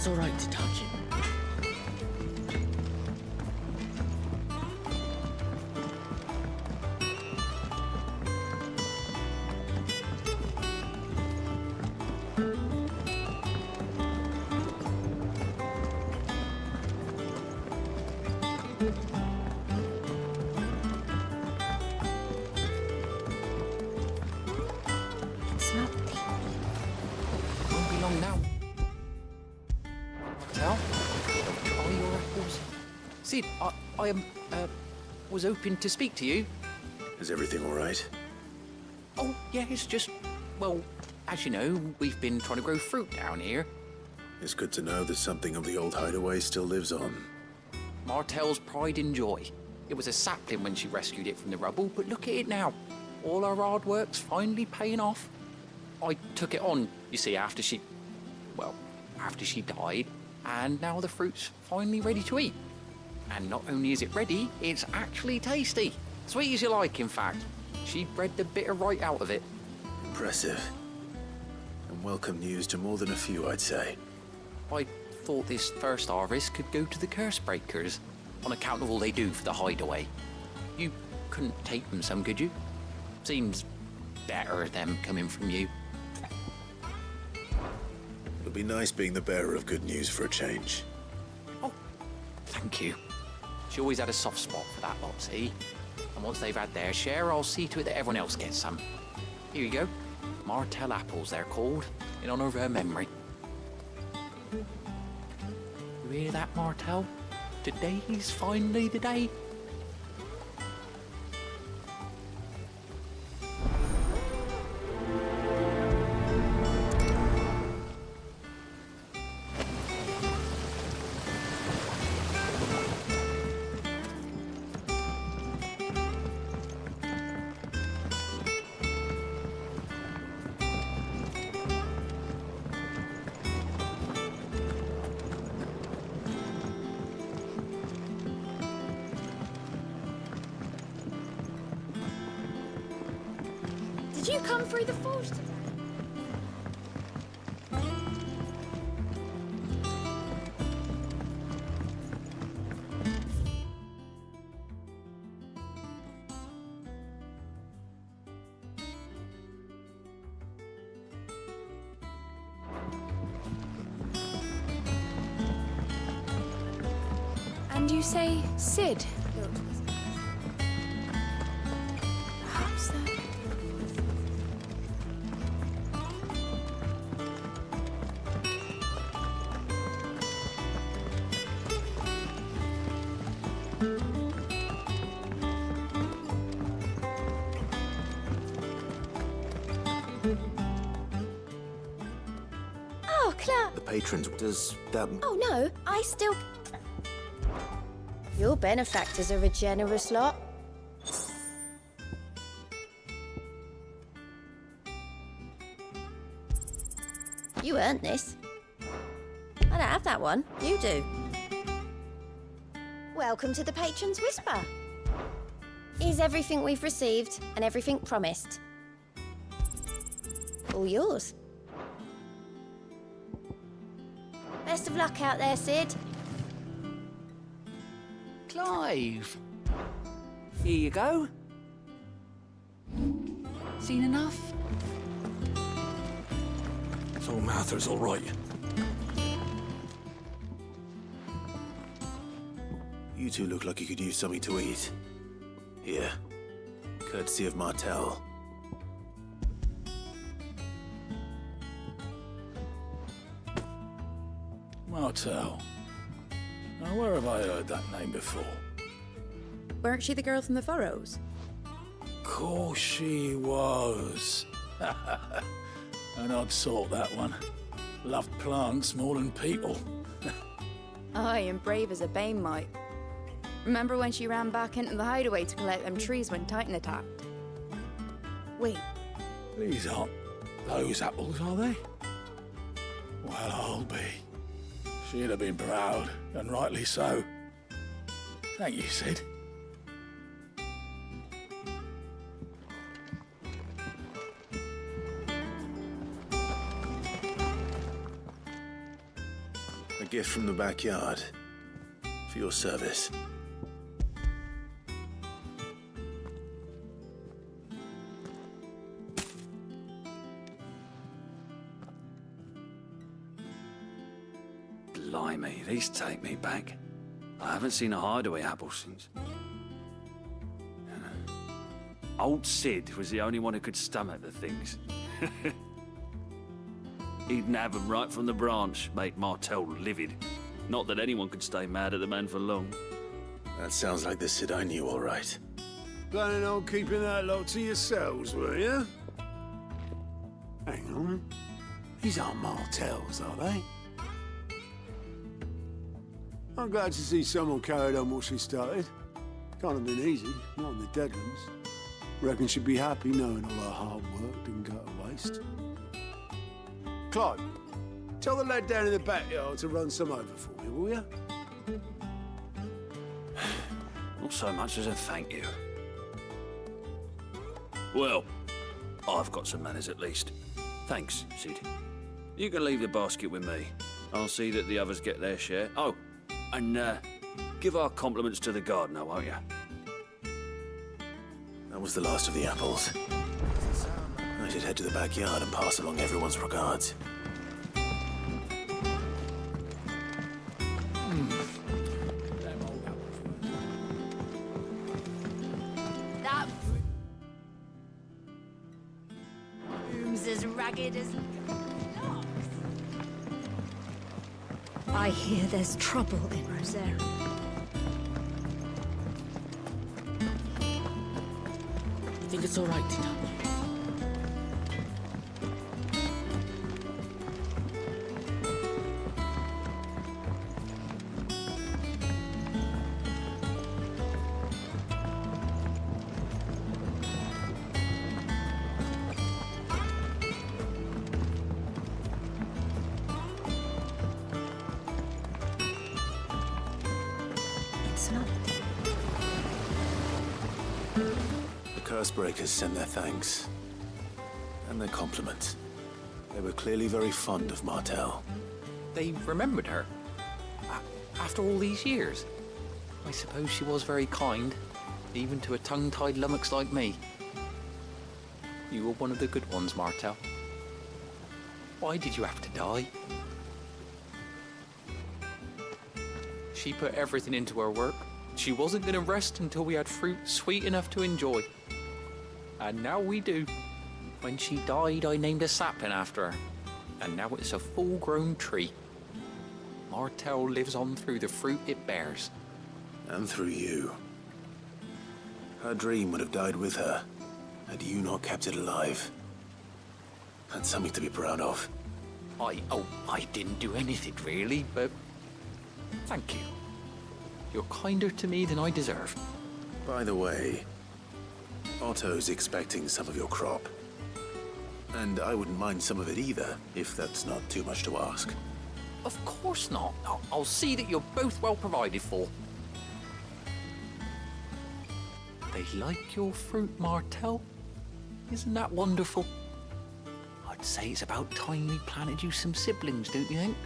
it's all right to touch him. It's not Won't be long now. Tell, try your apples. Sid, I was hoping to speak to you. Is everything all right? Oh, yeah, it's just, well, as you know, we've been trying to grow fruit down here. It's good to know that something of the old hideaway still lives on. Martel's pride and joy. It was a sapling when she rescued it from the rubble, but look at it now. All our hard work's finally paying off. I took it on, you see, after she died, and now the fruit's finally ready to eat. And not only is it ready, it's actually tasty. Sweet as you like, in fact. She bred the bitter right out of it. Impressive. And welcome news to more than a few, I'd say. I thought this first harvest could go to the curse breakers, on account of all they do for the hideaway. You couldn't take them some, could you? Seems better them coming from you. It'll be nice being the bearer of good news for a change. Oh, thank you. She always had a soft spot for that lot, see? And once they've had their share, I'll see to it that everyone else gets some. Here you go. Martel apples, they're called, in honour of her memory. You hear that, Martel? Today's finally the day. Did you come through the forge today? And you say Sid built this place? Perhaps that... Oh, Clark. The patrons, does that... Oh, no, I still... Your benefactors are a generous lot. You earned this. I don't have that one. You do. Welcome to the Patron's Whisper. Here's everything we've received and everything promised. All yours. Best of luck out there, Sid. Clive. Here you go. Seen enough? So Mather's all right. You two look like you could use something to eat. Here. Courtesy of Martel. Martel. Now, where have I heard that name before? Weren't she the girl from the Furrows? Course she was. An odd sort, that one. Loved plants more than people. Aye, and brave as a bane might. Remember when she ran back into the hideaway to collect them trees when Titan attacked? Wait, These aren't those apples, are they? Well, I'll be. She'd have been proud, and rightly so. Thank you, Sid. gift from the backyard. For your service. Blimey, these take me back. I haven't seen a hideaway apple since. Old Sid was the only one who could stomach the things. He'd nab 'em right from the branch, make Martel livid. Not that anyone could stay mad at the man for long. That sounds like the Sid I knew, all right. Planning on keeping that lot to yourselves, were you? Hang on. These aren't Martels, are they? I'm glad to see someone carried on what she started. Can't have been easy, not in the Deadlands. Reckon she'd be happy knowing all her hard work didn't go to waste. Clive, tell the lad down in the backyard to run some over for me, will you? Not so much as a thank you. Well, I've got some manners at least. Thanks, Sid. You can leave the basket with me. I'll see that the others get their share. Oh, and give our compliments to the gardener, won't you? That was the last of the apples. I should head to the backyard and pass along everyone's regards. That room's as ragged as dogs. I hear there's trouble in Rosaria. I think it's all right, Tita. It's not. The Cursebreakers sent their thanks. And their compliments. They were clearly very fond of Martel. They remembered her. After all these years. I suppose she was very kind, even to a tongue-tied lummox like me. You were one of the good ones, Martel. Why did you have to die? She put everything into her work. She wasn't going to rest until we had fruit sweet enough to enjoy. And now we do. When she died, I named a sapling after her. And now it's a full-grown tree. Martel lives on through the fruit it bears. And through you. Her dream would have died with her, had you not kept it alive. That's something to be proud of. I didn't do anything really, but thank you. You're kinder to me than I deserve. By the way, Otto's expecting some of your crop. And I wouldn't mind some of it either, if that's not too much to ask. Of course not. I'll see that you're both well provided for. They like your fruit, Martel. Isn't that wonderful? I'd say it's about time we planted you some siblings, don't you think?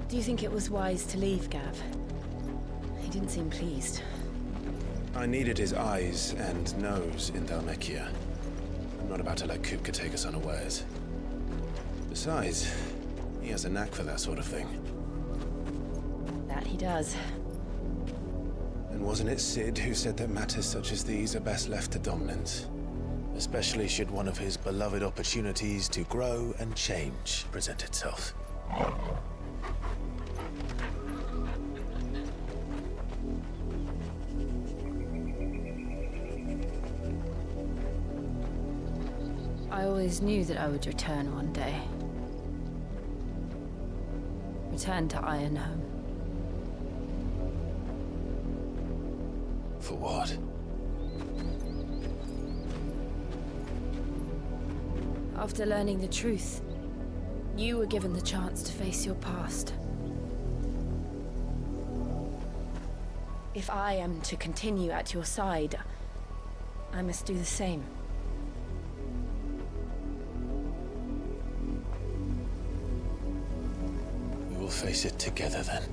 Do you think it was wise to leave, Gav? He didn't seem pleased. I needed his eyes and nose in Dhalmekia. I'm not about to let Kupka take us unawares. Besides, he has a knack for that sort of thing. That he does. And wasn't it Sid who said that matters such as these are best left to dominance? A especially should one of his beloved opportunities to grow and change present itself. I always knew that I would return one day. Return to Ironhome. For what? After learning the truth, you were given the chance to face your past. If I am to continue at your side, I must do the same. We will face it together then.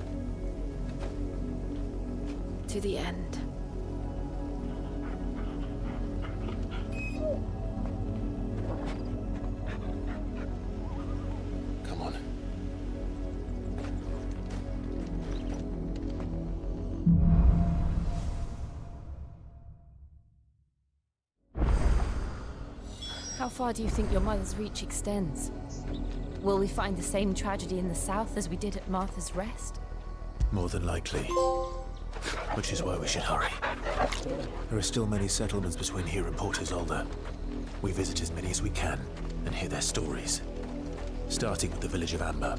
To the end. Come on. How far do you think your mother's reach extends? Will we find the same tragedy in the south as we did at Martha's Rest? More than likely. Which is why we should hurry. There are still many settlements between here and Port Isolde. We visit as many as we can and hear their stories. Starting with the village of Amber.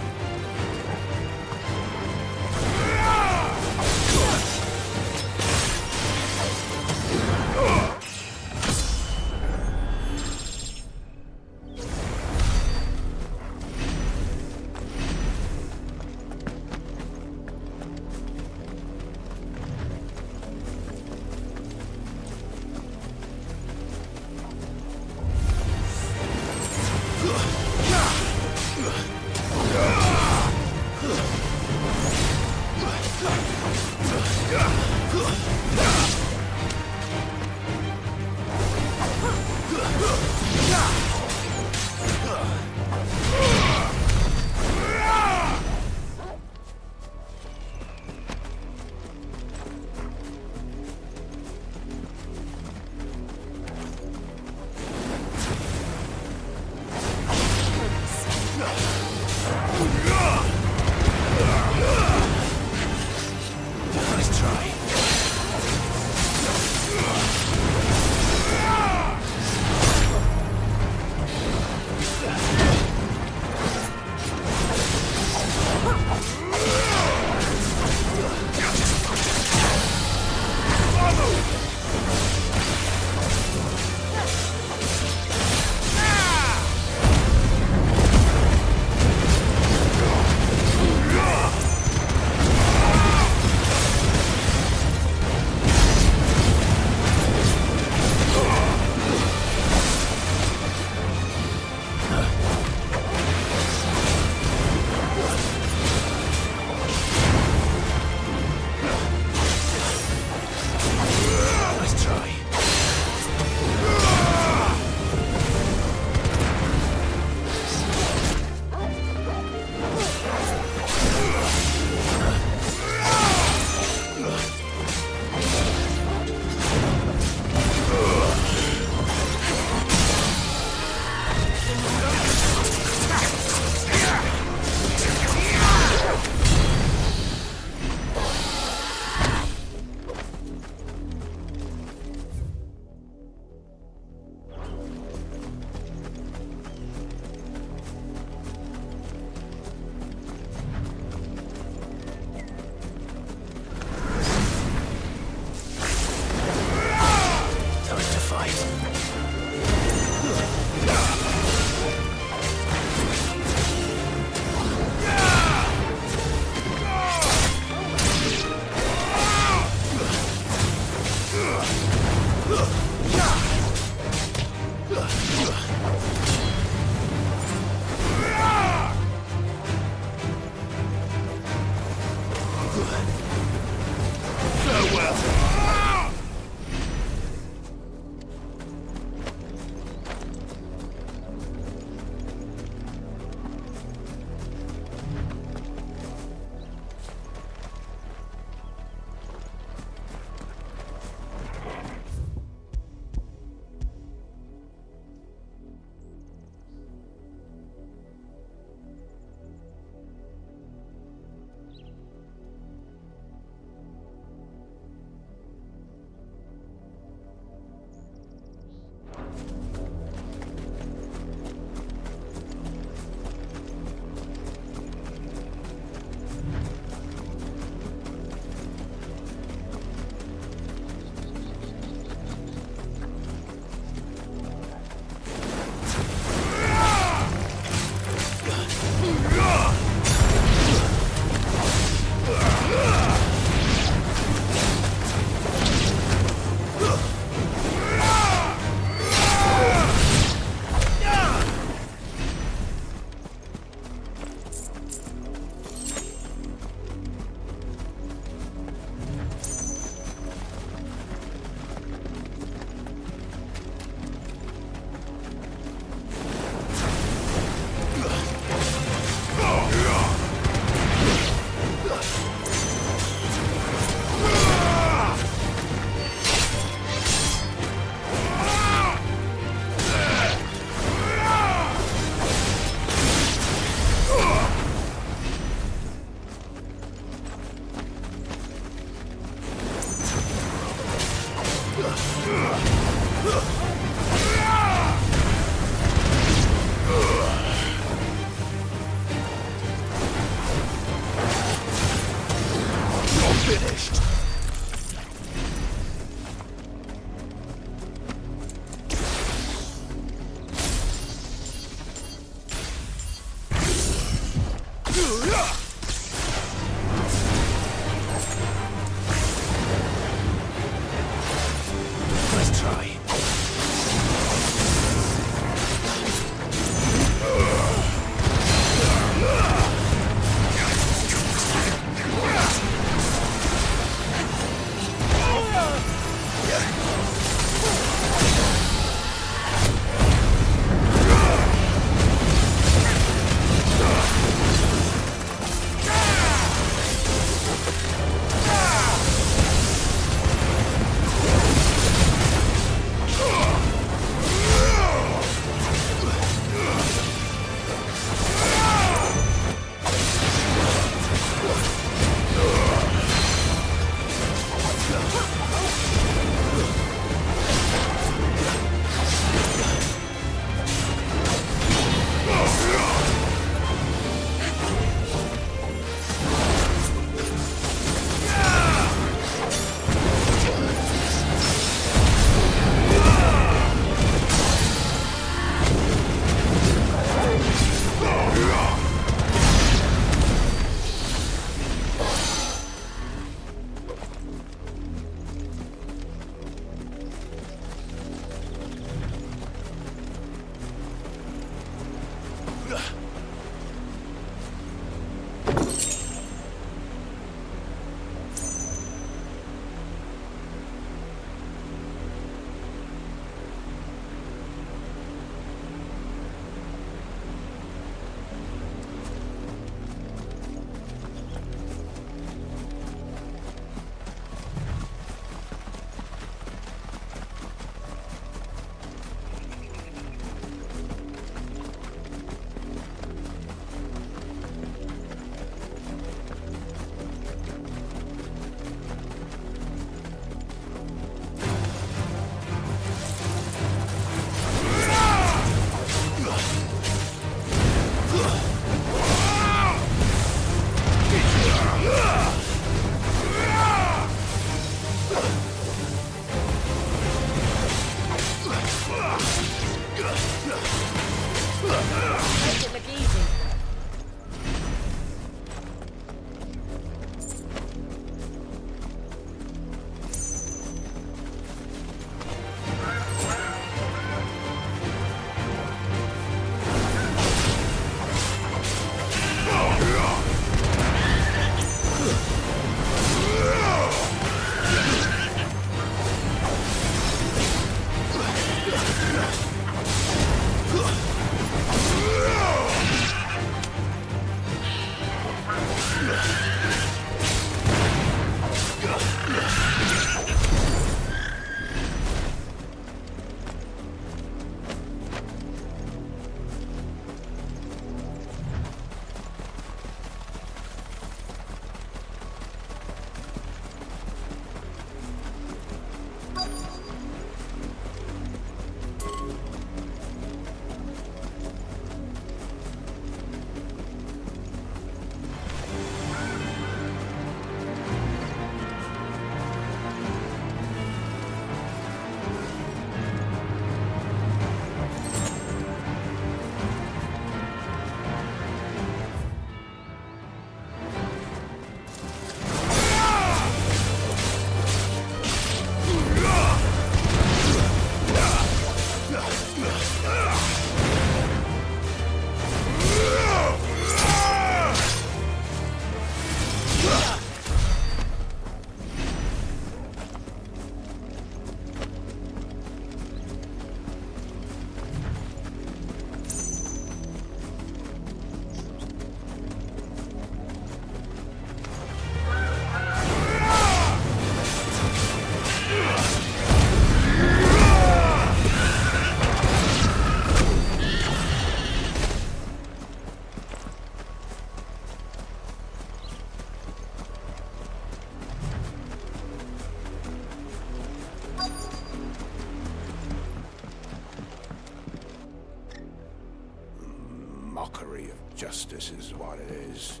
Justice is what it is.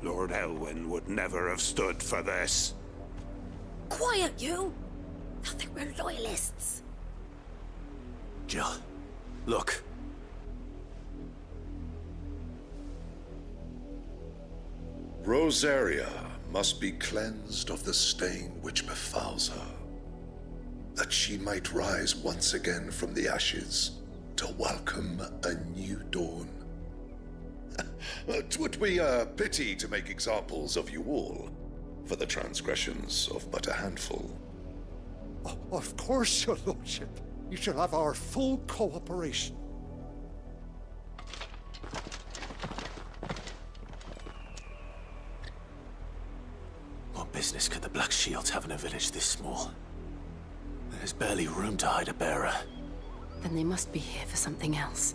Lord Elwyn would never have stood for this. Quiet, you! Thought they were loyalists. Jill, look. Rosaria must be cleansed of the stain which befouls her, that she might rise once again from the ashes to welcome a new dawn. 'Twould be a pity to make examples of you all, for the transgressions of but a handful. Of course, your lordship. You shall have our full cooperation. What business could the Black Shields have in a village this small? There's barely room to hide a bearer. Then they must be here for something else.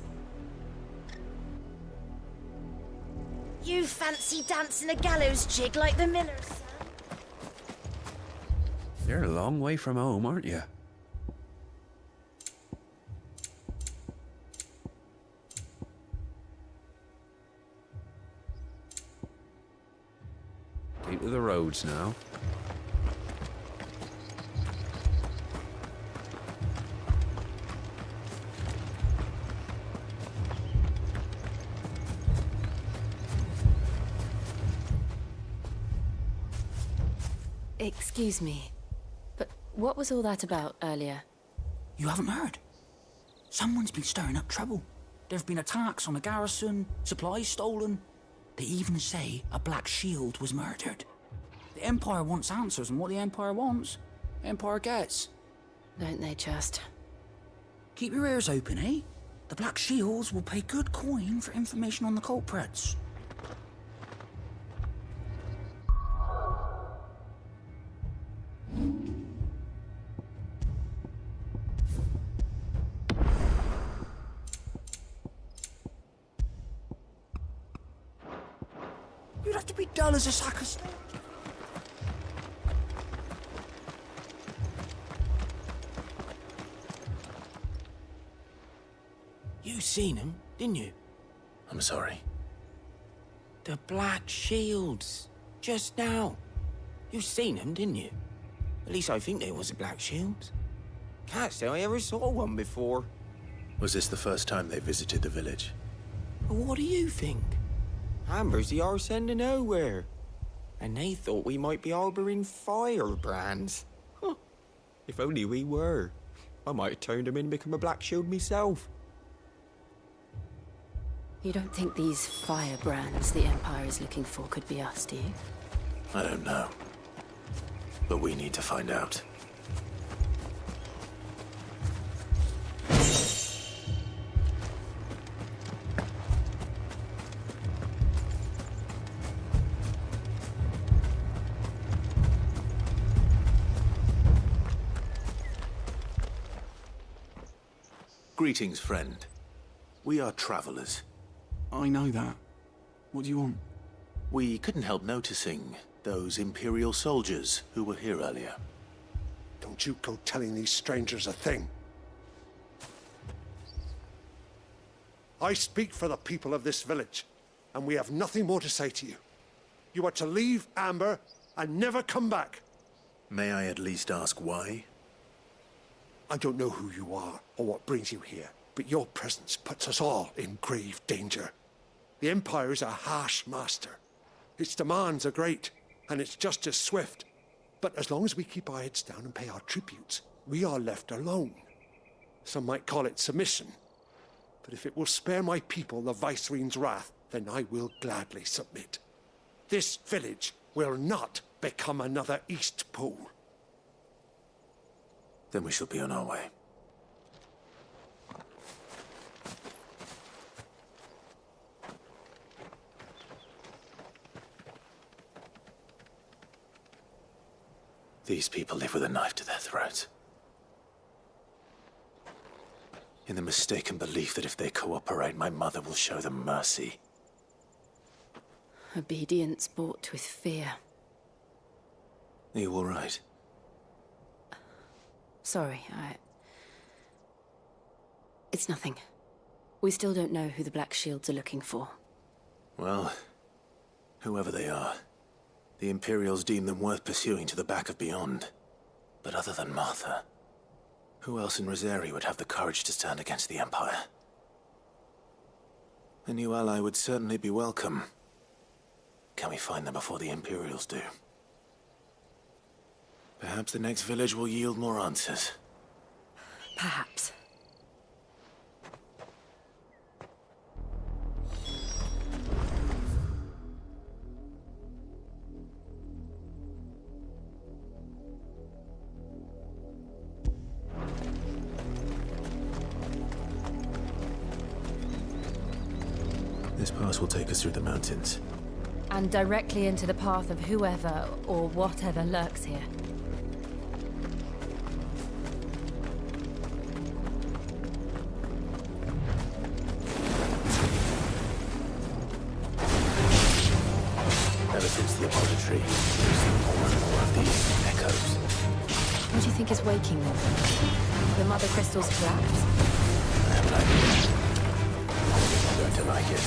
You fancy dancing a gallows jig like the millers, son? You're a long way from home, aren't you? Keep to the roads now. Excuse me, but what was all that about earlier? You haven't heard? Someone's been stirring up trouble. There have been attacks on the garrison, supplies stolen. They even say a Black Shield was murdered. The Empire wants answers, and what the Empire wants, the Empire gets. Don't they just? Keep your ears open, eh? The Black Shields will pay good coin for information on the culprits. You'd have to be dull as a sack of snow. You seen him, didn't you? I'm sorry. The Black Shields. Just now. You seen them, didn't you? At least I think there was a Black Shield. Can't say I ever saw one before. Was this the first time they visited the village? But what do you think? Amber's the arse end of nowhere. And they thought we might be harboring firebrands. Huh. If only we were. I might have turned them in and become a Black Shield myself. You don't think these firebrands the Empire is looking for could be us, do you? I don't know. But we need to find out. Greetings, friend. We are travelers. I know that. What do you want? We couldn't help noticing those Imperial soldiers who were here earlier. Don't you go telling these strangers a thing. I speak for the people of this village, and we have nothing more to say to you. You are to leave Amber and never come back. May I at least ask why? I don't know who you are or what brings you here, but your presence puts us all in grave danger. The Empire is a harsh master. Its demands are great, and its justice swift. But as long as we keep our heads down and pay our tributes, we are left alone. Some might call it submission. But if it will spare my people the Viceroy's wrath, then I will gladly submit. This village will not become another East Pool. Then we shall be on our way. These people live with a knife to their throats. In the mistaken belief that if they cooperate, my mother will show them mercy. Obedience bought with fear. Are you all right? Sorry, It's nothing. We still don't know who the Black Shields are looking for. Well, whoever they are, the Imperials deem them worth pursuing to the back of beyond. But other than Martha, who else in Rosari would have the courage to stand against the Empire? A new ally would certainly be welcome. Can we find them before the Imperials do? Perhaps the next village will yield more answers. Perhaps. This pass will take us through the mountains. And directly into the path of whoever or whatever lurks here. Ever since the apothecary, there's more and more of these echoes. What do you think is waking them? The mother crystal's collapse? I have an idea. I'm going to like it.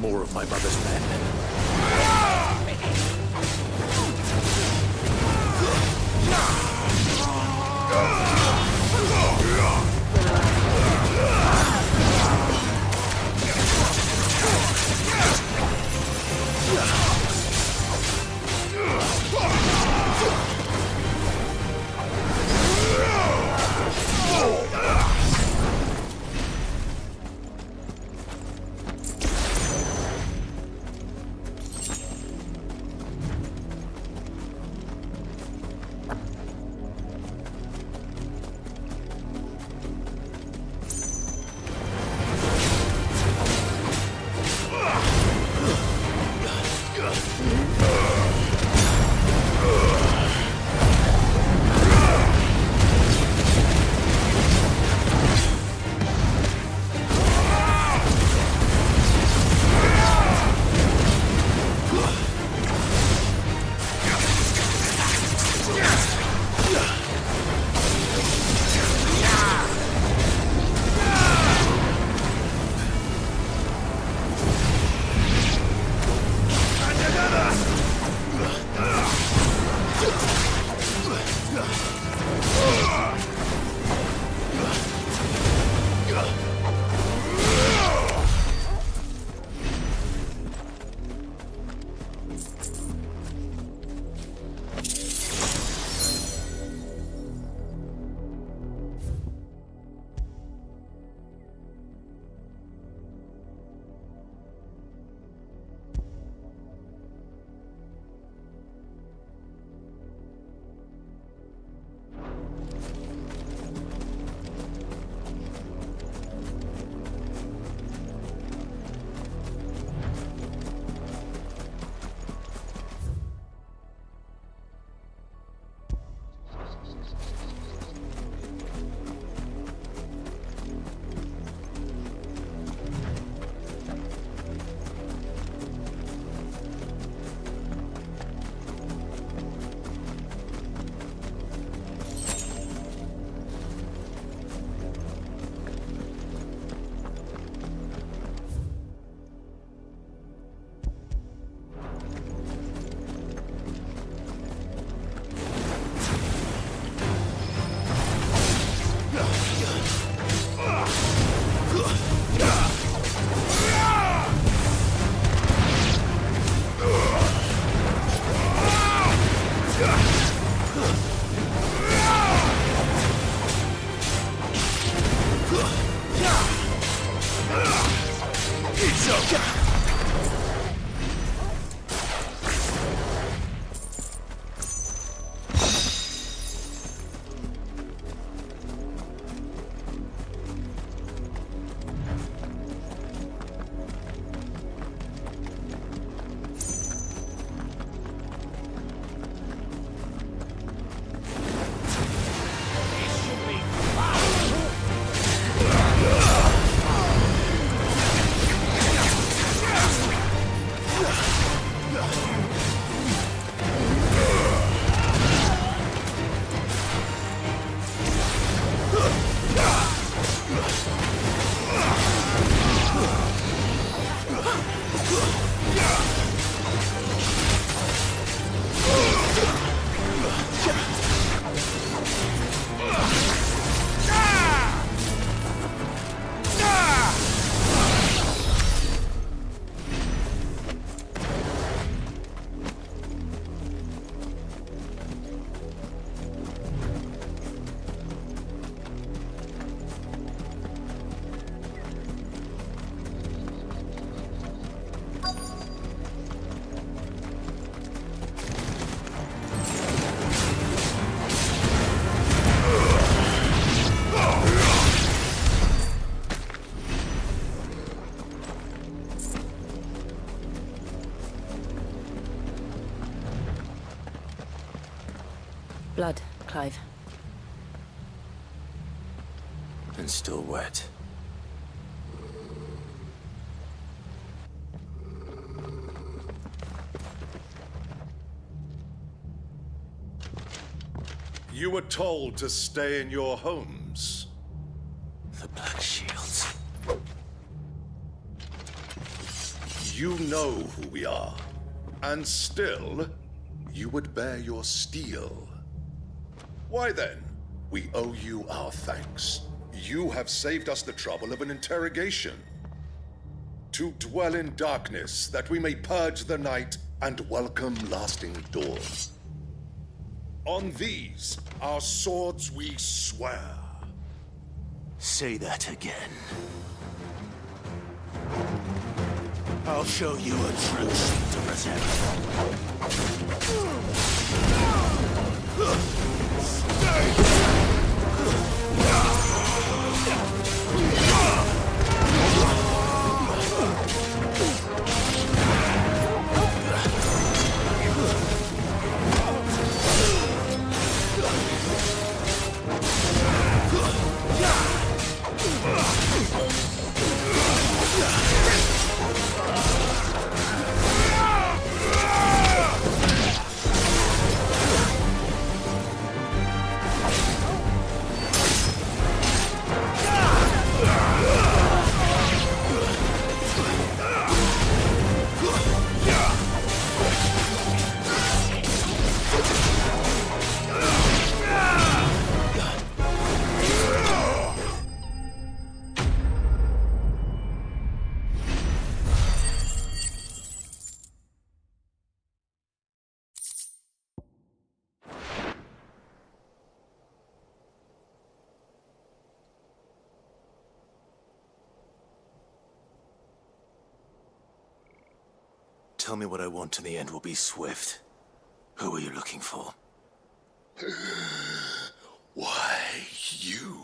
More of my mother's men. blood, Clive. And still wet. You were told to stay in your homes. The Black Shields. You know who we are, and still, you would bear your steel. Why then, we owe you our thanks. You have saved us the trouble of an interrogation. To dwell in darkness, that we may purge the night and welcome lasting dawn. On these, our swords we swear. Say that again. I'll show you a true sheet to Tell me what I want and the end will be swift. Who are you looking for? Why, you.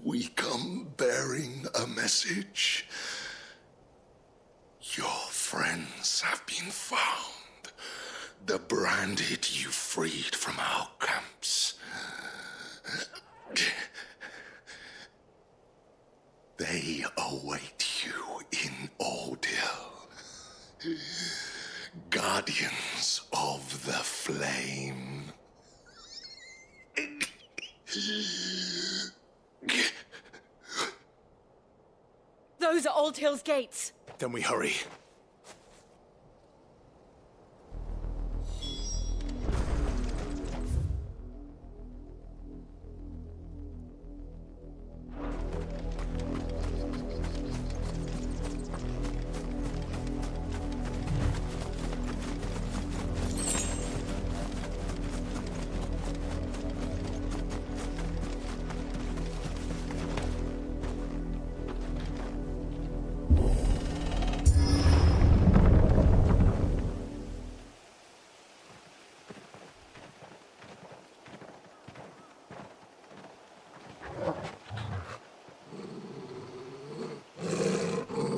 We come bearing a message. Your friends have been found. The branded you freed from our camps. They await you in Odil. Guardians of the Flame. Those are Old Hill's gates. Then we hurry.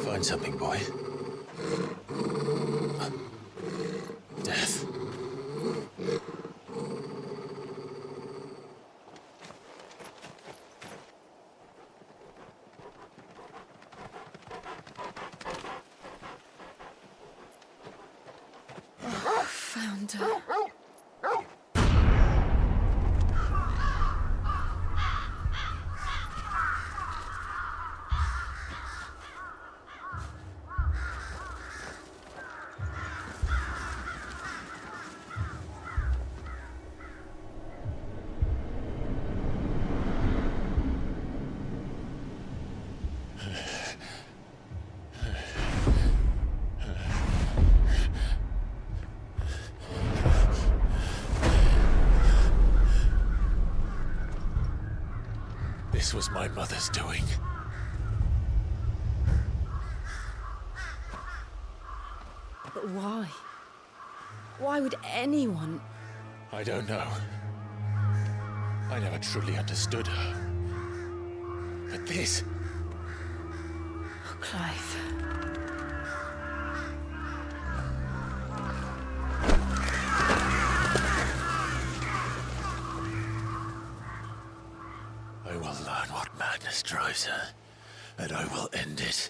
Find something, boy. Death. Found her. This was my mother's doing. But why? Why would anyone? I don't know. I never truly understood her. But this... Oh, Clive. madness drives her, and I will end it.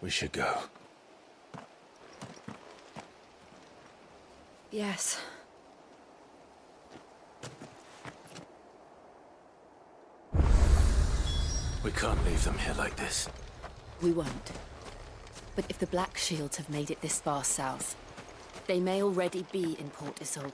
We should go. Yes. We can't leave them here like this. We won't. But if the Black Shields have made it this far south, they may already be in Port Isolde.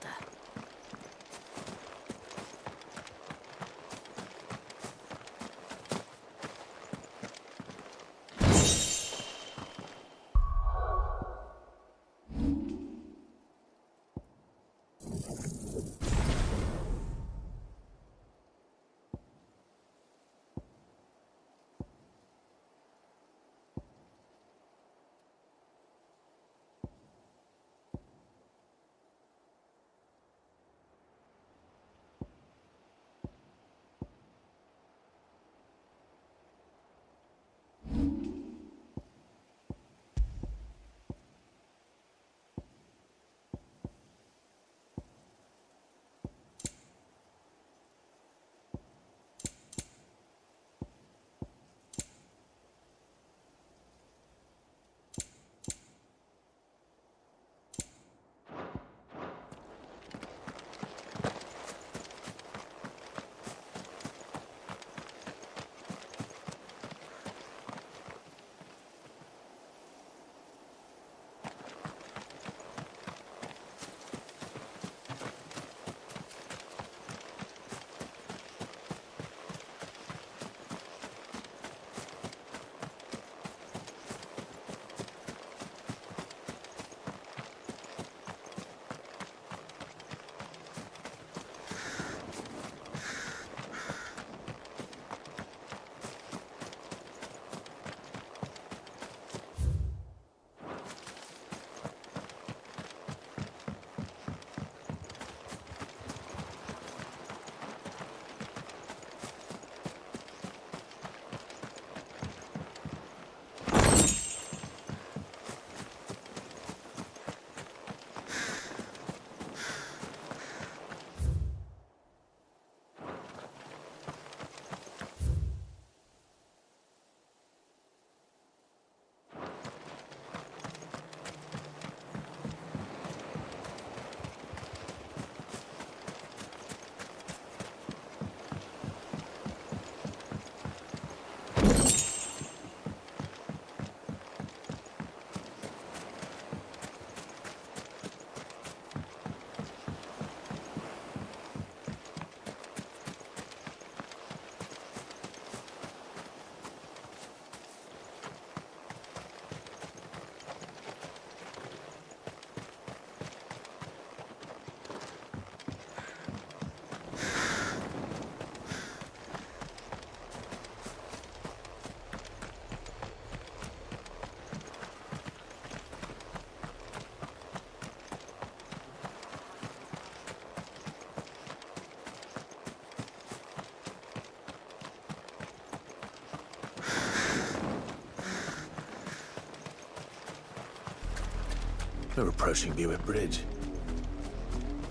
We're approaching Buick Bridge.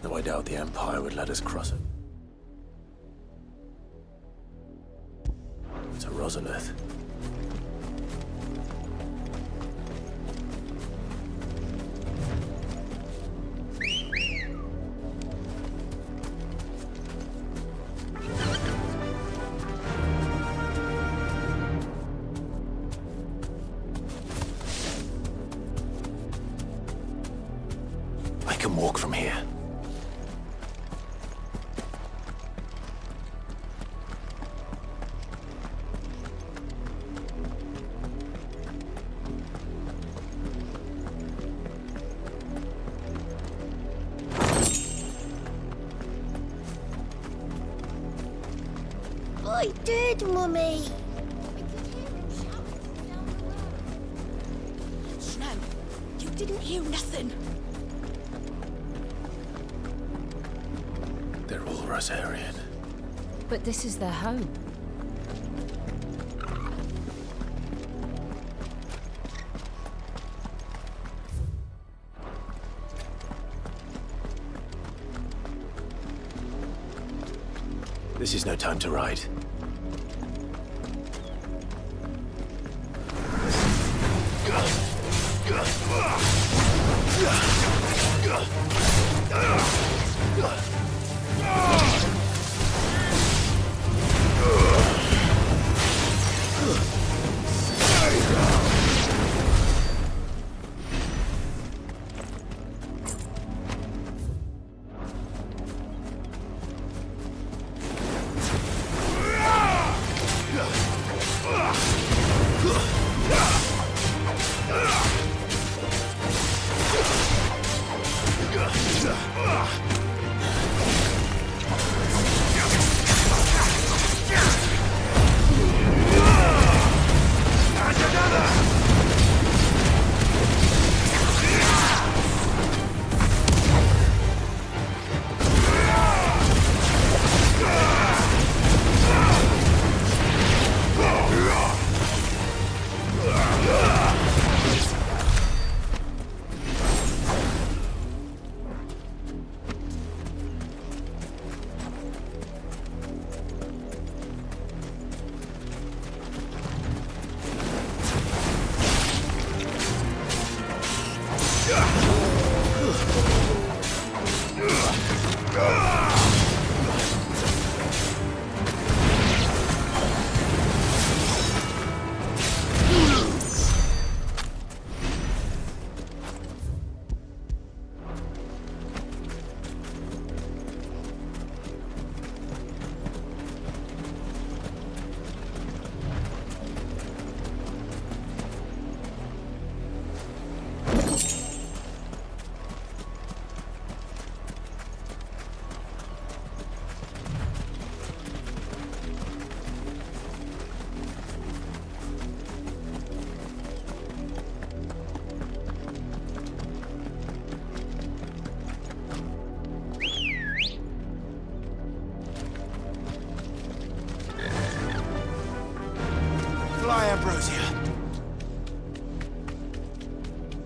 Though I doubt the Empire would let us cross it. It's a Rosalith. I can walk from here. I did, Mummy. Snow, you didn't hear nothing. They're all Rosarian. But this is their home. This is no time to ride.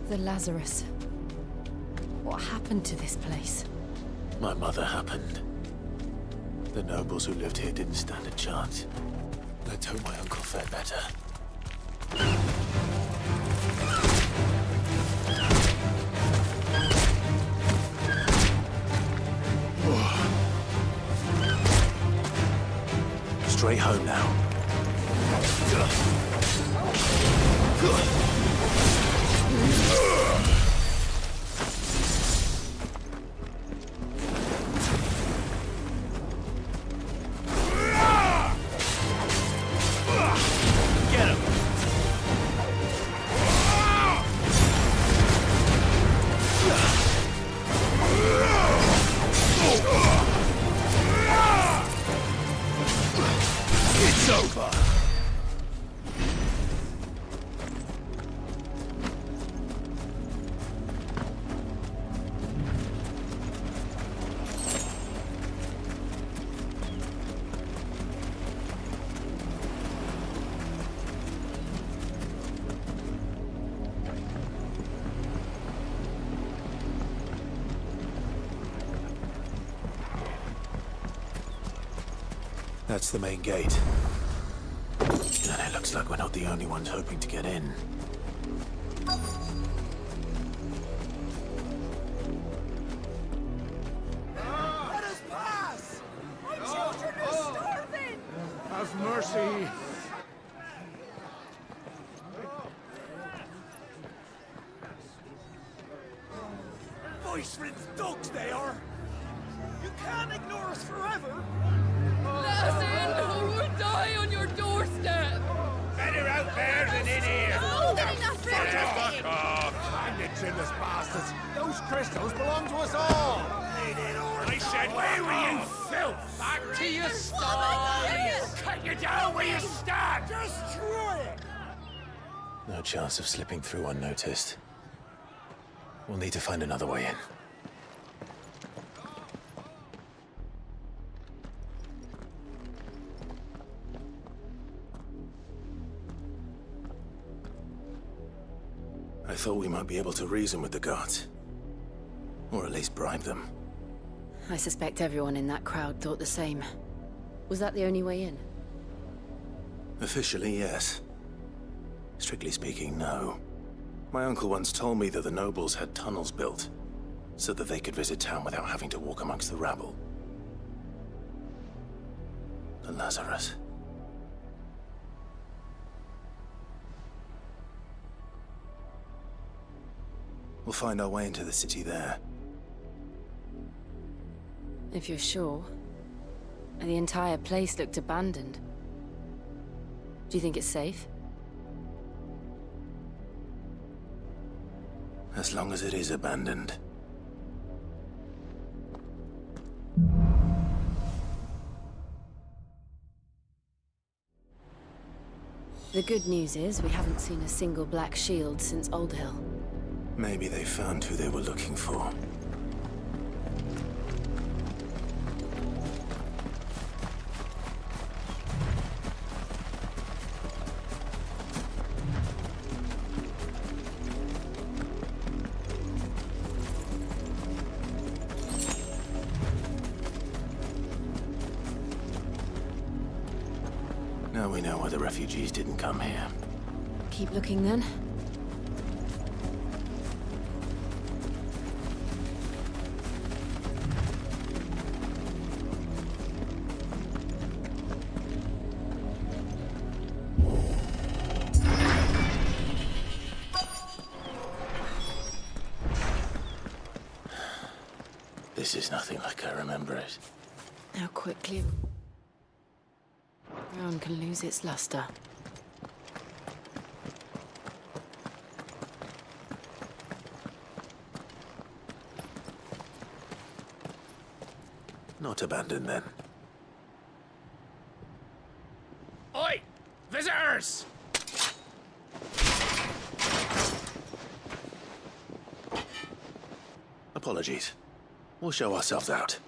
The Lazarus. What happened to this place? My mother happened. The nobles who lived here didn't stand a chance. Let's hope my uncle fared better. Straight home now. That's the main gate. And it looks like we're not the only ones hoping to get in. Let us pass! My children are starving! Have mercy! Voice-ridden dogs they are! You can't ignore us forever! Let us in, or we'll die on your doorstep! Better out there than in here! More than enough room! Fuck off! Find it, chinless bastards! Those crystals belong to us all! I said, where were you, filth? Back to your stall! Cut you down where you stand! Just try it! No chance of slipping through unnoticed. We'll need to find another way in. I thought we might be able to reason with the guards. Or at least bribe them. I suspect everyone in that crowd thought the same. Was that the only way in? Officially, yes. Strictly speaking, no. My uncle once told me that the nobles had tunnels built, so that they could visit town without having to walk amongst the rabble. The Lazarus. We'll find our way into the city there. If you're sure. The entire place looked abandoned. Do you think it's safe? As long as it is abandoned. The good news is we haven't seen a single black shield since Old Hill. Maybe they found who they were looking for. Now we know why the refugees didn't come here. Keep looking then. This is nothing like I remember it. How quickly ground can lose its luster. Not abandoned then. Oi! Visitors! Apologies. We'll show ourselves out.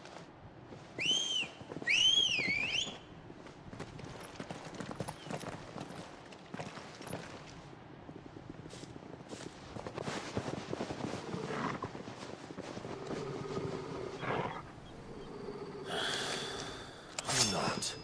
Not.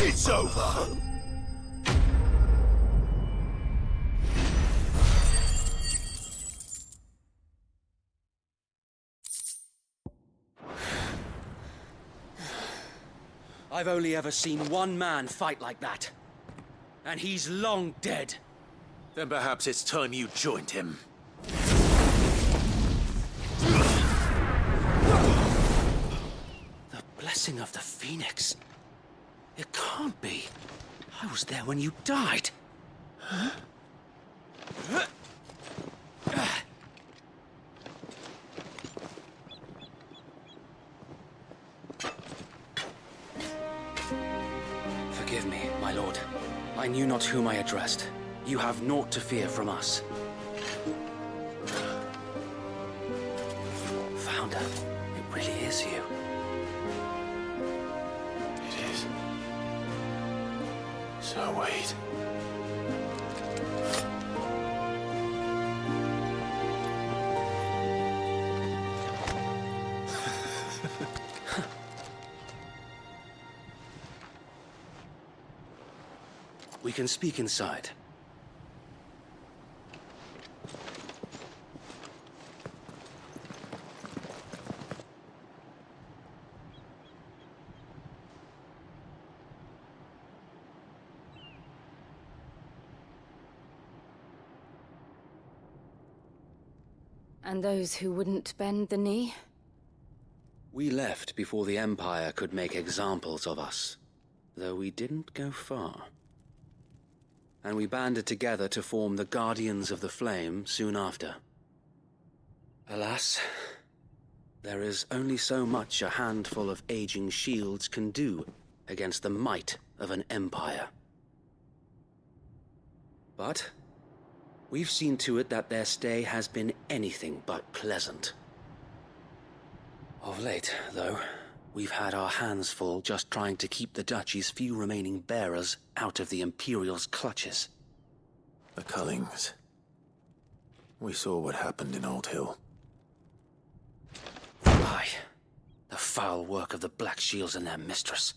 It's over! I've only ever seen one man fight like that. And he's long dead. Then perhaps it's time you joined him. The blessing of the Phoenix. It can't be. I was there when you died. Huh? Forgive me, my lord. I knew not whom I addressed. You have naught to fear from us. Founder, it really is you. It is. So wait. We can speak inside. And those who wouldn't bend the knee? We left before the Empire could make examples of us, though we didn't go far. And we banded together to form the Guardians of the Flame soon after. Alas, there is only so much a handful of aging shields can do against the might of an empire. But we've seen to it that their stay has been anything but pleasant. Of late, though, we've had our hands full just trying to keep the Duchy's few remaining bearers out of the Imperial's clutches. The Cullings. We saw what happened in Old Hill. Aye, the foul work of the Black Shields and their mistress.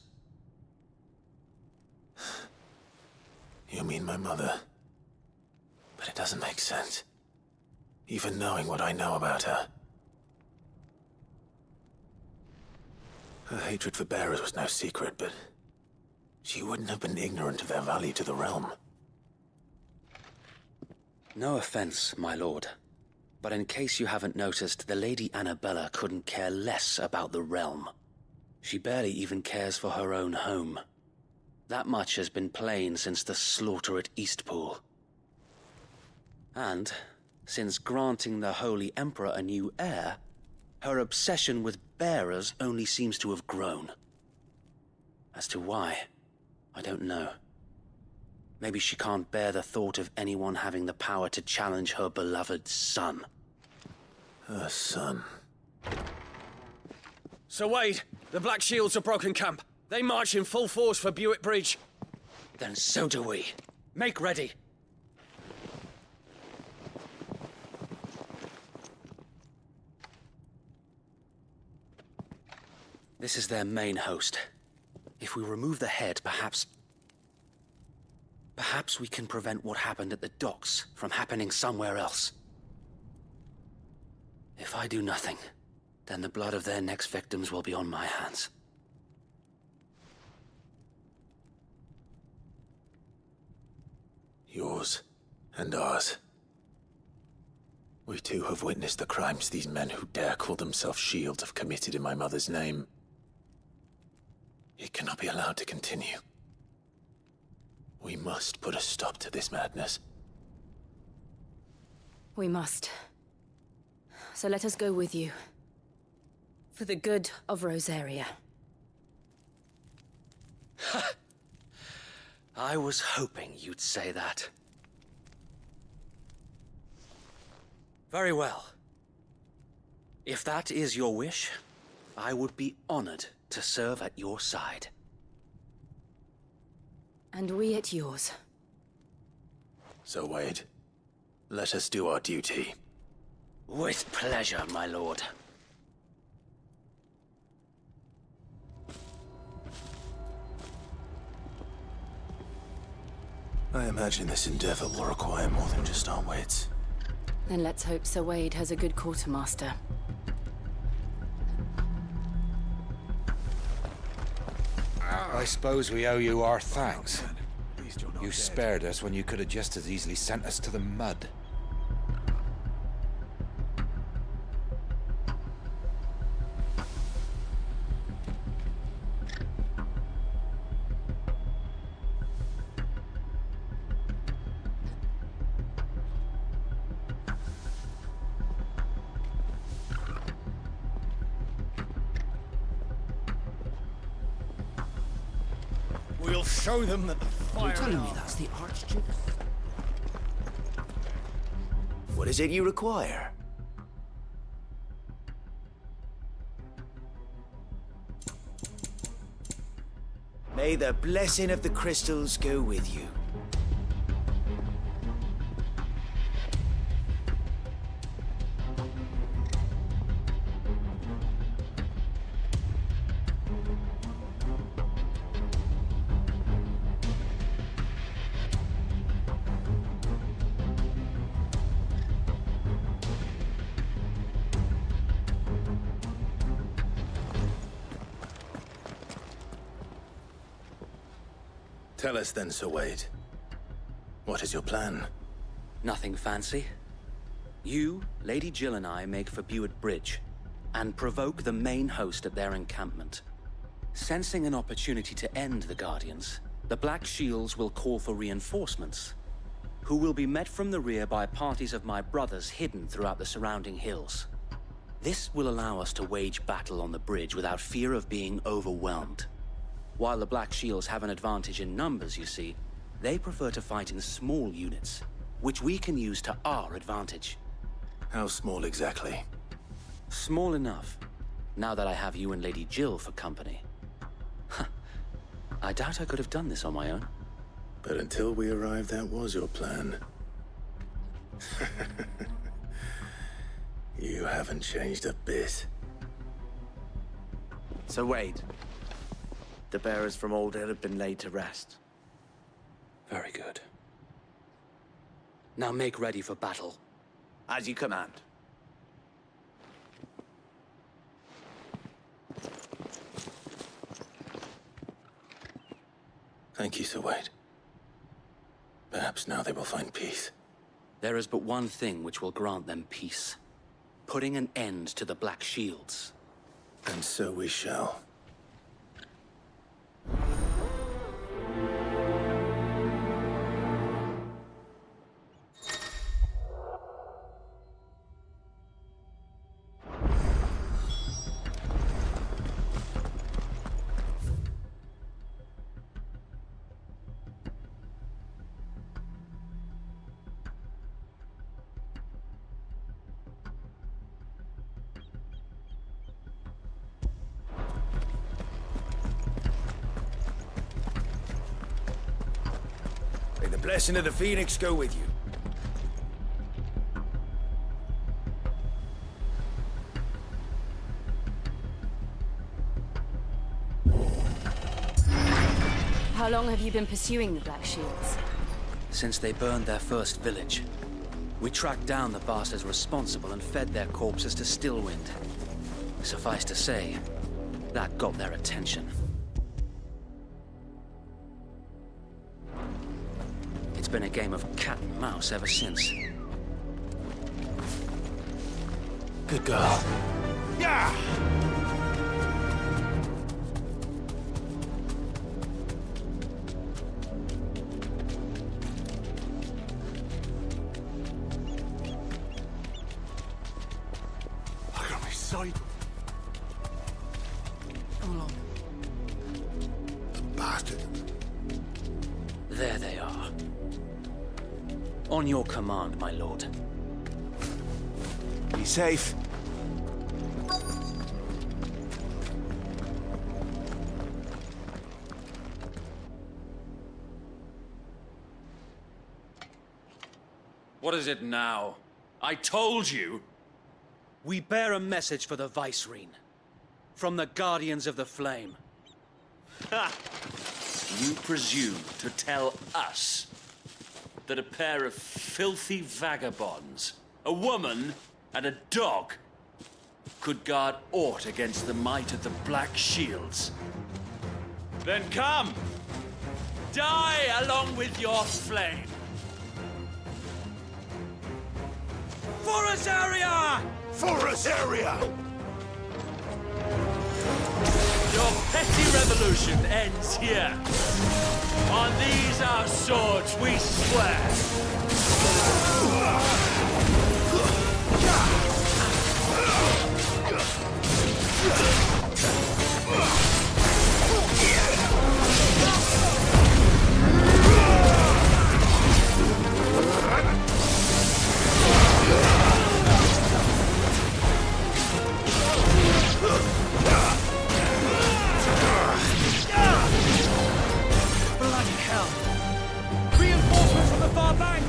You mean my mother? But it doesn't make sense. Even knowing what I know about her. Her hatred for bearers was no secret, but she wouldn't have been ignorant of their value to the realm. No offense, my lord, but in case you haven't noticed, the Lady Annabella couldn't care less about the realm. She barely even cares for her own home. That much has been plain since the slaughter at Eastpool. And, since granting the Holy Emperor a new heir, her obsession with bearers only seems to have grown. As to why, I don't know. Maybe she can't bear the thought of anyone having the power to challenge her beloved son. Her son. Sir Wade, the Black Shields have broken camp. They march in full force for Buick Bridge. Then so do we. Make ready. This is their main host. If we remove the head, perhaps we can prevent what happened at the docks from happening somewhere else. If I do nothing, then the blood of their next victims will be on my hands. Yours and ours. We too have witnessed the crimes these men who dare call themselves shields have committed in my mother's name. It cannot be allowed to continue. We must put a stop to this madness. We must. So let us go with you. For the good of Rosaria. I was hoping you'd say that. Very well. If that is your wish, I would be honored to serve at your side. And we at yours. So, Wade, let us do our duty. With pleasure, my lord. I imagine this endeavor will require more than just our wits. Then let's hope Sir Wade has a good quartermaster. I suppose we owe you our thanks. You spared us when you could have just as easily sent us to the mud. We'll show them that the fire... You're telling me that's the Archduke? What is it you require? May the blessing of the crystals go with you. Tell us then, Sir Wade. What is your plan? Nothing fancy. You, Lady Jill and I make for Buick Bridge. and provoke the main host at their encampment. Sensing an opportunity to end the Guardians, the Black Shields will call for reinforcements, who will be met from the rear by parties of my brothers hidden throughout the surrounding hills. This will allow us to wage battle on the bridge without fear of being overwhelmed. While the Black Shields have an advantage in numbers, you see, they prefer to fight in small units, which we can use to our advantage. How small exactly? Small enough, now that I have you and Lady Jill for company. I doubt I could have done this on my own. But until we arrived, that was your plan. You haven't changed a bit. So Wade, the bearers from Old Hill have been laid to rest. Very good. Now make ready for battle. As you command. Thank you, Sir Wade. Perhaps now they will find peace. There is but one thing which will grant them peace. Putting an end to the Black Shields. And so we shall. May the blessing of the Phoenix go with you. How long have you been pursuing the Black Shields? Since they burned their first village. We tracked down the bastards responsible and fed their corpses to Stillwind. Suffice to say, that got their attention. It's been a game of cat and mouse ever since. Good girl. Yeah! Look at me side. Come along. The bastard. There they are. On your command, my lord. Be safe. What is it now? I told you! We bear a message for the Vicereine. From the Guardians of the Flame. Ha! You presume to tell us that a pair of filthy vagabonds, a woman and a dog, could guard aught against the might of the Black Shields? Then come! Die along with your flame! For Azaria! For Azaria! Your petty revolution ends here. On these our swords we swear. Bloody hell! Reinforcements from the far bank!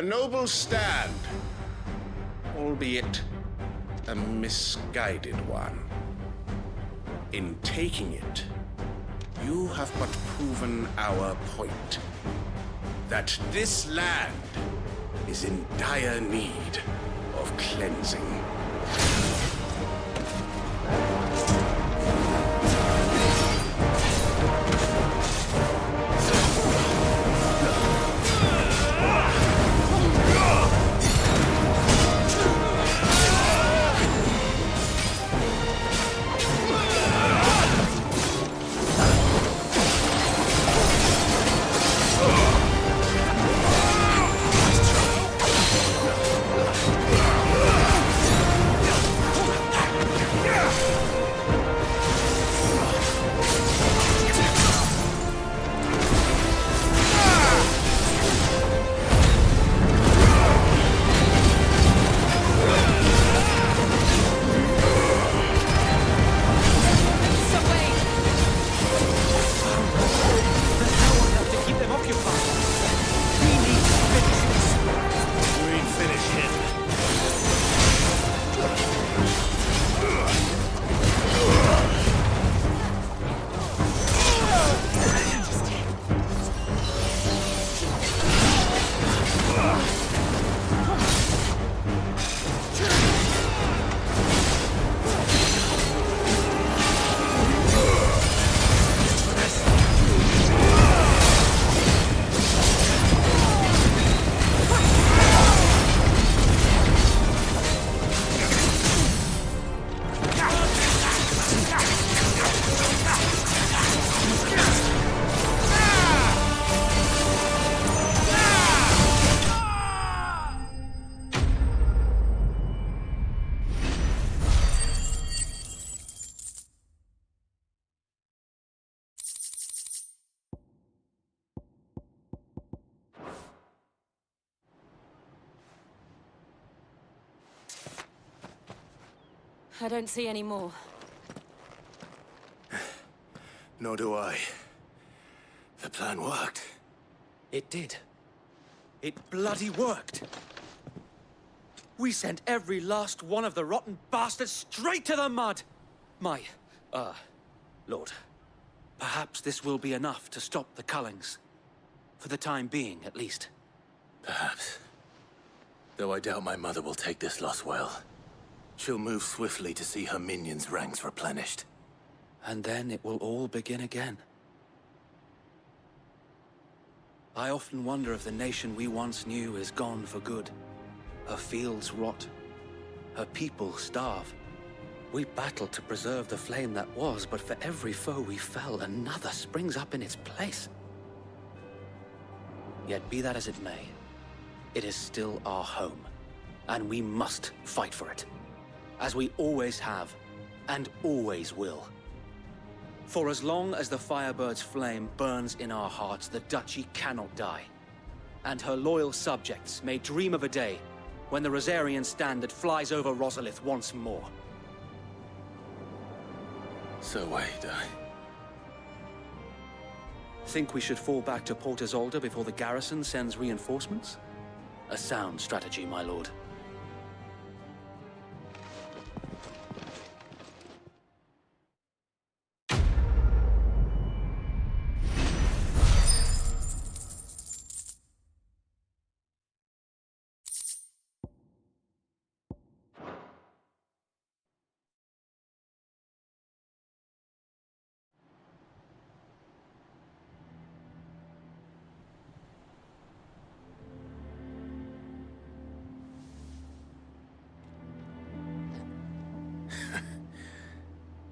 noble stand, albeit a misguided one. In taking it, you have but proven our point, that this land is in dire need of cleansing. I don't see any more. Nor do I. The plan worked. It did. It bloody worked. We sent every last one of the rotten bastards straight to the mud! Lord, perhaps this will be enough to stop the Cullings. For the time being, at least. Perhaps. Though I doubt my mother will take this loss well. She'll move swiftly to see her minions' ranks replenished. And then it will all begin again. I often wonder if the nation we once knew is gone for good. Her fields rot. Her people starve. We battled to preserve the flame that was, but for every foe we fell, another springs up in its place. Yet be that as it may, it is still our home, and we must fight for it. As we always have, and always will. For as long as the Firebird's flame burns in our hearts, the Duchy cannot die. And her loyal subjects may dream of a day when the Rosarian standard flies over Rosalith once more. So wait, Think we should fall back to Port Isolde before the garrison sends reinforcements? A sound strategy, my lord.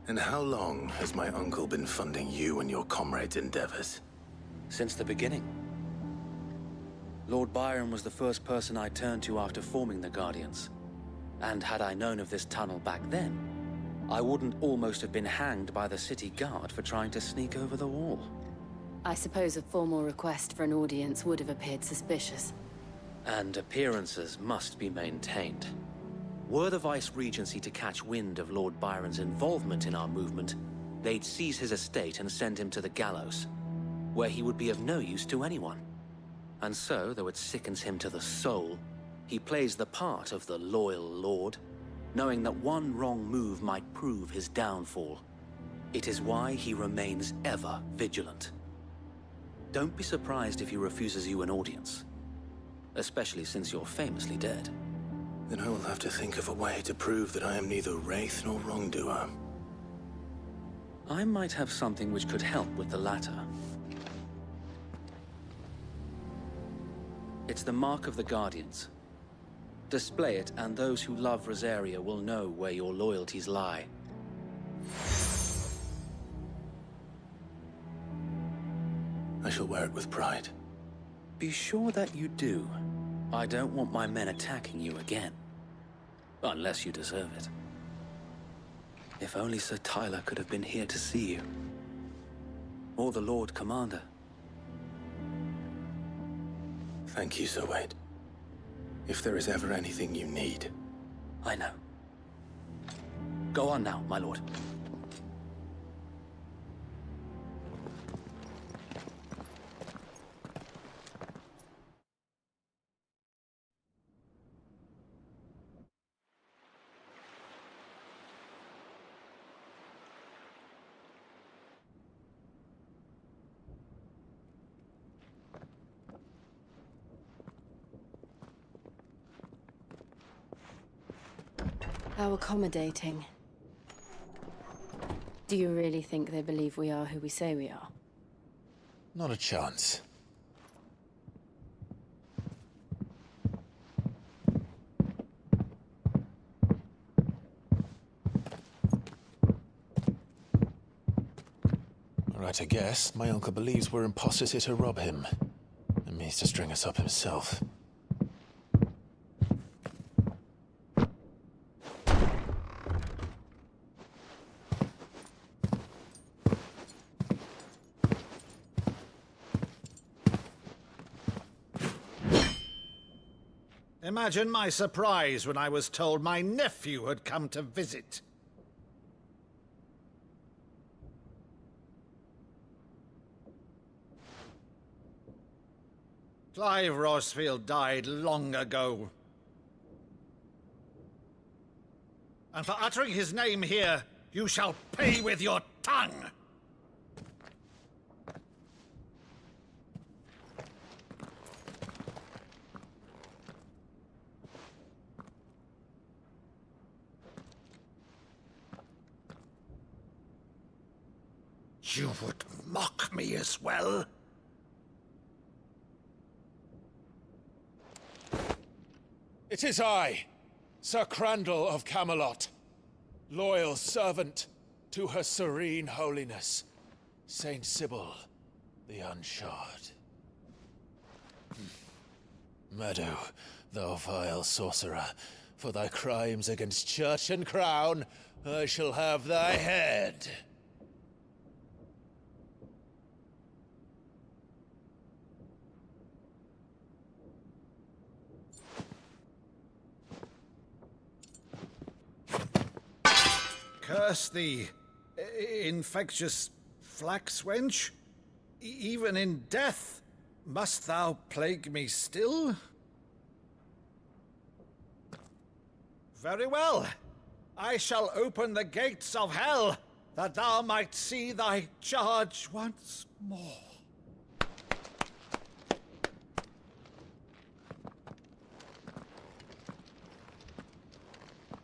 And how long has my uncle been funding you and your comrades' endeavors? Since the beginning. Lord Byron was the first person I turned to after forming the Guardians. And had I known of this tunnel back then, I wouldn't almost have been hanged by the city guard for trying to sneak over the wall. I suppose a formal request for an audience would have appeared suspicious. And appearances must be maintained. Were the Vice-Regency to catch wind of Lord Byron's involvement in our movement, they'd seize his estate and send him to the gallows, where he would be of no use to anyone. And so, though it sickens him to the soul, he plays the part of the loyal lord, knowing that one wrong move might prove his downfall. It is why he remains ever vigilant. Don't be surprised if he refuses you an audience, especially since you're famously dead. Then I will have to think of a way to prove that I am neither wraith nor wrongdoer. I might have something which could help with the latter. It's the mark of the Guardians. Display it, and those who love Rosaria will know where your loyalties lie. I shall wear it with pride. Be sure that you do. I don't want my men attacking you again. Unless you deserve it. If only Sir Tyler could have been here to see you. Or the Lord Commander. Thank you, Sir Wade. If there is ever anything you need. I know. Go on now, my lord. How accommodating. Do you really think they believe we are who we say we are? Not a chance. Right, I guess. My uncle believes we're imposters here to rob him. And means to string us up himself. Imagine my surprise when I was told my nephew had come to visit. Clive Rossfield died long ago. And for uttering his name here, you shall pay with your tongue! You would mock me as well? It is I, Sir Crandall of Camelot, loyal servant to Her Serene Holiness, Saint Sybil the Unshod. Meadow, thou vile sorcerer, for thy crimes against church and crown, I shall have thy head. Curse thee, infectious flax wench. Even in death, must thou plague me still? Very well. I shall open the gates of hell, that thou might see thy charge once more.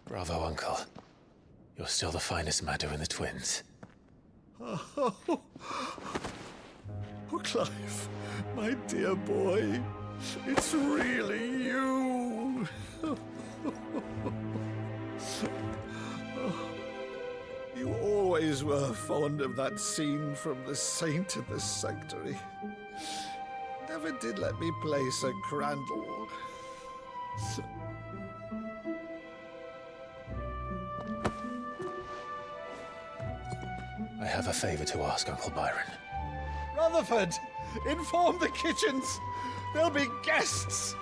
Bravo, Uncle. You're still the finest Maddo in the twins. Oh, Clive, my dear boy, it's really you. You always were fond of that scene from The Saint in the Sanctuary. Never did let me play Sir Crandall. I have a favor to ask, Uncle Byron. Rutherford, inform the kitchens. There'll be guests.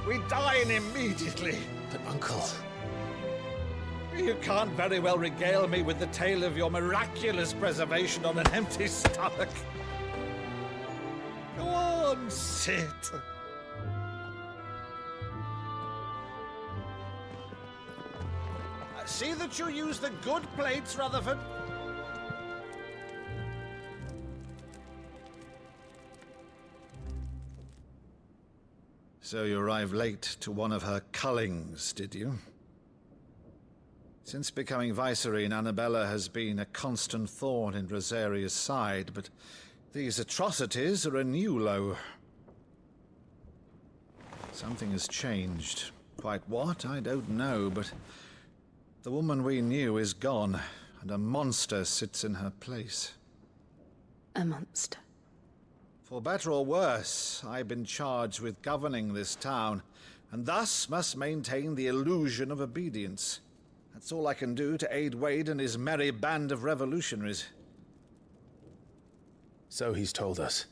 We dine immediately. But, Uncle... You can't very well regale me with the tale of your miraculous preservation on an empty stomach. Go on, sit. See that you use the good plates, Rutherford. So you arrived late to one of her cullings, did you? Since becoming Vicereine, Annabella has been a constant thorn in Rosaria's side, but these atrocities are a new low. Something has changed. Quite what, I don't know, but the woman we knew is gone, and a monster sits in her place. A monster. For better or worse, I've been charged with governing this town, and thus must maintain the illusion of obedience. That's all I can do to aid Wade and his merry band of revolutionaries. So he's told us.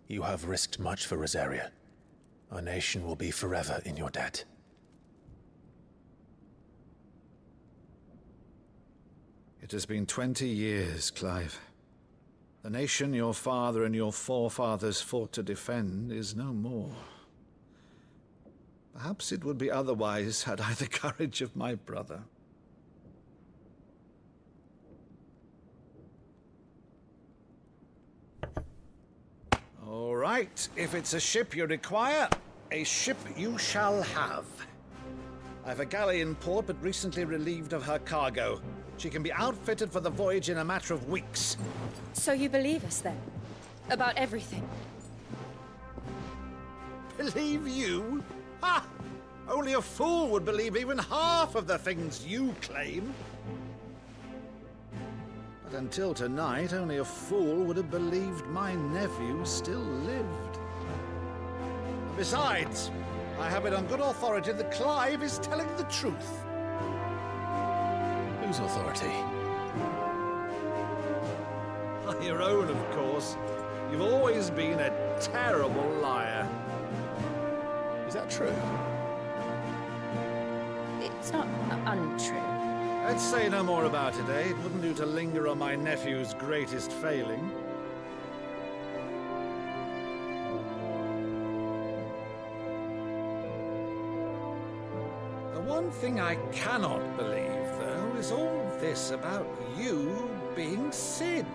You have risked much for Rosaria. Our nation will be forever in your debt. It has been 20 years, Clive. The nation your father and your forefathers fought to defend is no more. Perhaps it would be otherwise had I the courage of my brother. All right, if it's a ship you require, a ship you shall have. I've a galley in port, but recently relieved of her cargo. She can be outfitted for the voyage in a matter of weeks. So you believe us then? About everything? Believe you? Ha! Only a fool would believe even half of the things you claim. But until tonight, only a fool would have believed my nephew still lived. Besides, I have it on good authority that Clive is telling the truth. Whose authority? Your own, of course. You've always been a terrible liar. Is that true? It's not untrue. Let's say no more about it, eh? It wouldn't do to linger on my nephew's greatest failing. The one thing I cannot believe, though, is all this about you being Sid.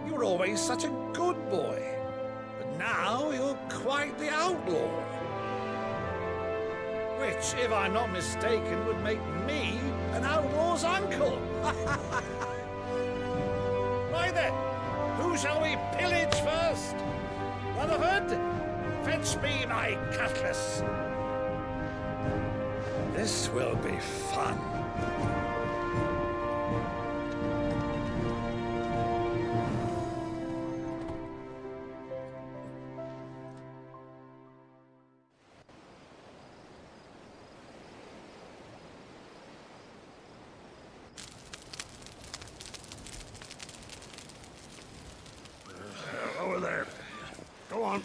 You were always such a good boy, but now you're quite the outlaw. Which, if I'm not mistaken, would make me an outlaw's uncle. Right then, who shall we pillage first? Rutherford, fetch me my cutlass. This will be fun. Over there. Go on.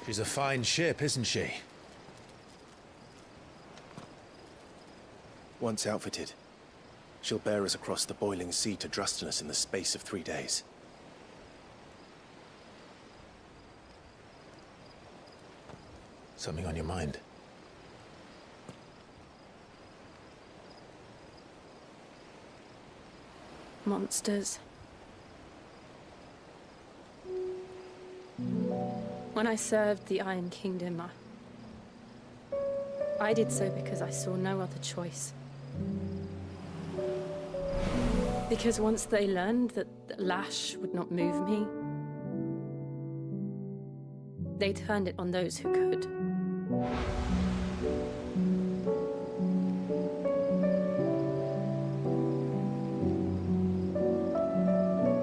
She's a fine ship, isn't she? Once outfitted, she'll bear us across the boiling sea to Drustinus in the space of 3 days. Something on your mind? Monsters. When I served the Iron Kingdom, I did so because I saw no other choice. Because once they learned that the lash would not move me, they turned it on those who could.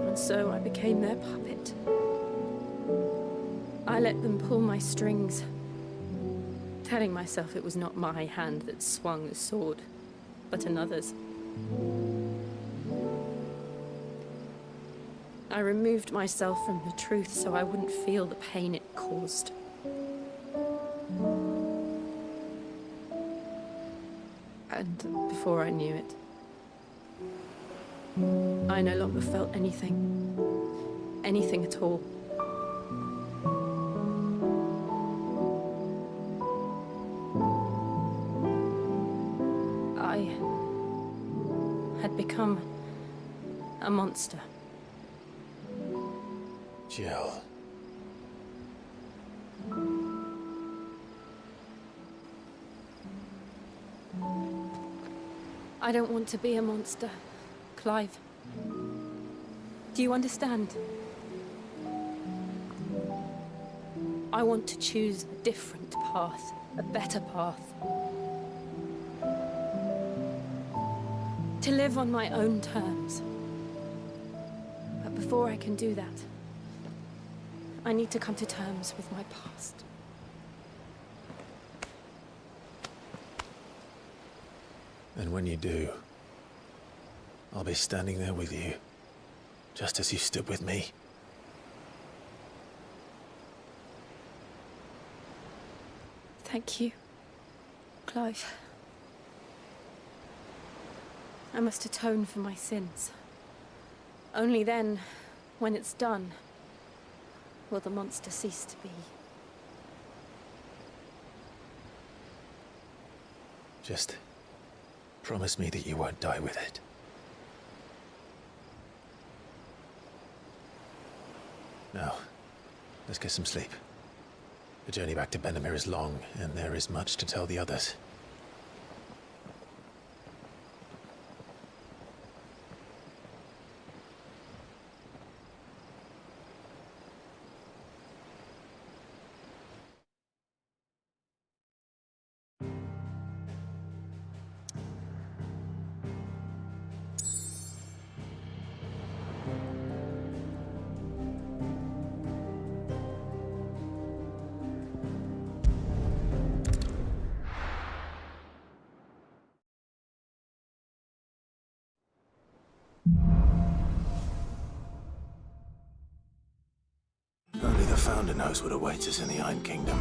And so I became their puppet. I let them pull my strings, telling myself it was not my hand that swung the sword, but another's. I removed myself from the truth so I wouldn't feel the pain it caused. And before I knew it, I no longer felt anything. Anything at all. had become a monster. Jill. I don't want to be a monster, Clive. Do you understand? I want to choose a different path, a better path. To live on my own terms. But before I can do that, I need to come to terms with my past. And when you do, I'll be standing there with you, just as you stood with me. Thank you, Clive. I must atone for my sins. Only then, when it's done, will the monster cease to be. Just promise me that you won't die with it. Now, let's get some sleep. The journey back to Benamir is long, and there is much to tell the others. Only the Founder knows what awaits us in the Iron Kingdom.